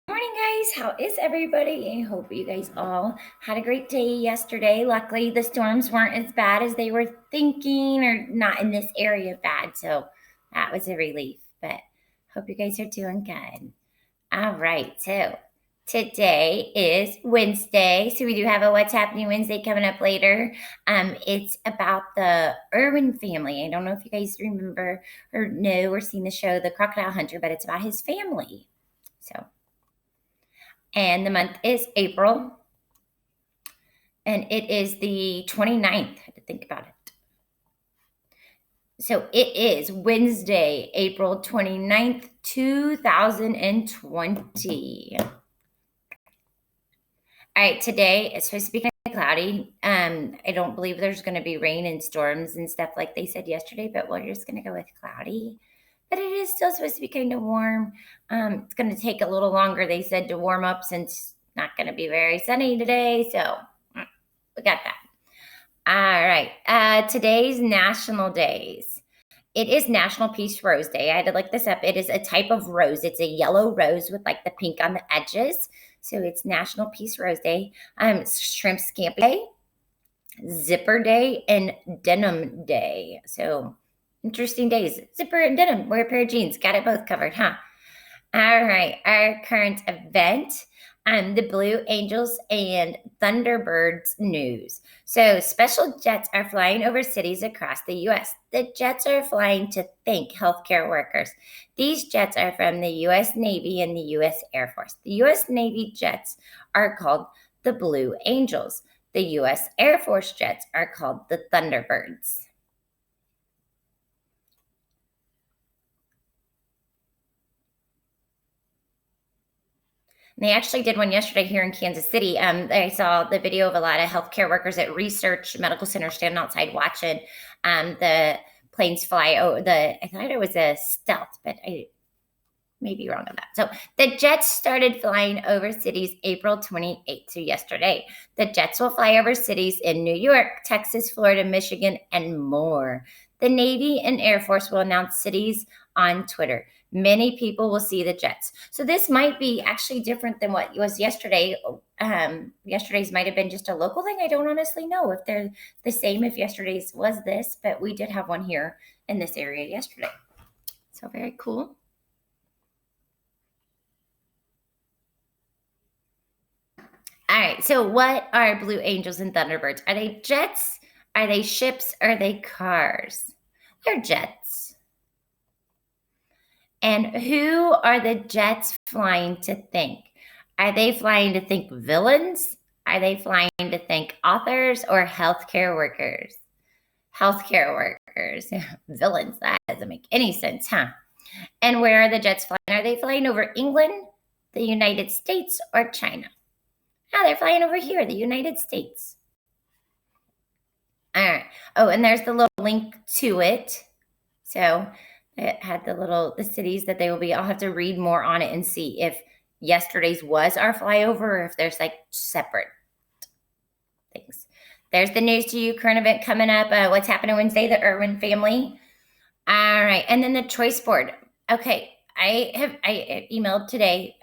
Morning, guys. How is everybody? I hope you guys all had a great day yesterday. Luckily, the storms weren't as bad as they were thinking, or not in this area bad. So that was a relief. But hope you guys are doing good. All right. So today is Wednesday. So we do have a What's Happening Wednesday coming up later. It's about the Irwin family. I don't know if you guys remember or know or seen the show The Crocodile Hunter, but it's about his family. So. And the month is April. And it is the 29th. I had to think about it. So it is Wednesday, April 29th, 2020. All right, today it's supposed to be kind of cloudy. I don't believe there's going to be rain and storms and stuff like they said yesterday, but we're just going to go with cloudy. But it is still supposed to be kind of warm. It's going to take a little longer, they said, to warm up since it's not going to be very sunny today. So we got that. All right. Today's national days. It is National Peach Rose Day. I had to look this up. It is a type of rose. It's a yellow rose with like the pink on the edges. So it's National Peach Rose Day. Shrimp Scampi Day, Zipper Day, and Denim Day. So interesting days. Zipper and denim. Wear a pair of jeans. Got it both covered, huh? All right. Our current event. The Blue Angels and Thunderbirds news. So special jets are flying over cities across the U.S. The jets are flying to thank healthcare workers. These jets are from the U.S. Navy and the U.S. Air Force. The U.S. Navy jets are called the Blue Angels. The U.S. Air Force jets are called the Thunderbirds. And they actually did one yesterday here in Kansas City. I saw the video of a lot of healthcare workers at Research Medical Center standing outside watching the planes fly over. I thought it was a stealth, but I may be wrong on that. So the jets started flying over cities April 28th, so yesterday. The jets will fly over cities in New York, Texas, Florida, Michigan, and more. The Navy and Air Force will announce cities on Twitter. Many people will see the jets. So this might be actually different than what was yesterday. Yesterday's might have been just a local thing. I don't honestly know if they're the same, if yesterday's was this, but we did have one here in this area yesterday. So very cool. All right. So what are Blue Angels and Thunderbirds? Are they jets? Are they ships? Are they cars? They're jets. And who are the jets flying to thank? Are they flying to thank villains? Are they flying to thank authors or healthcare workers? Healthcare workers. Villains. That doesn't make any sense, huh? And where are the jets flying? Are they flying over England, the United States, or China? They're flying over here, the United States. All right. Oh, and there's the little link to it. So it had the cities that they will be. I'll have to read more on it and see if yesterday's was our flyover or if there's like separate things. There's the news to you, current event coming up. What's happening Wednesday, the Irwin family. All right. And then the choice board. Okay. I emailed today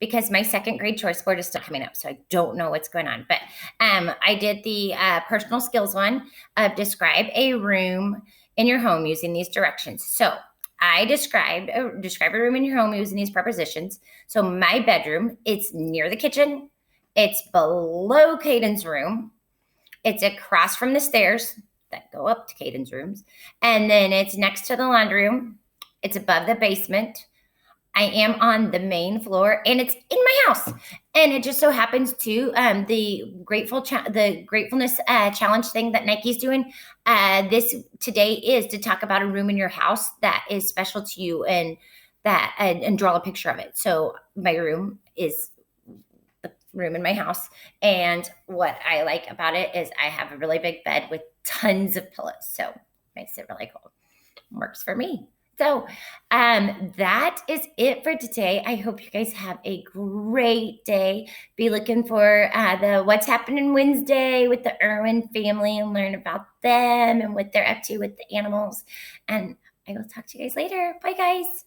because my second grade choice board is still coming up. So I don't know what's going on. But I did the personal skills one of describe a room in your home using these directions. So I describe a room in your home using these prepositions. So my bedroom, it's near the kitchen. It's below Caden's room. It's across from the stairs that go up to Caden's rooms. And then it's next to the laundry room. It's above the basement. I am on the main floor, and it's in my house. And it just so happens to the gratefulness challenge thing that Nike's doing. This today is to talk about a room in your house that is special to you, and draw a picture of it. So my room is the room in my house, and what I like about it is I have a really big bed with tons of pillows, so it makes it really cool. Works for me. So that is it for today. I hope you guys have a great day. Be looking for the What's Happening Wednesday with the Irwin family and learn about them and what they're up to with the animals. And I will talk to you guys later. Bye, guys.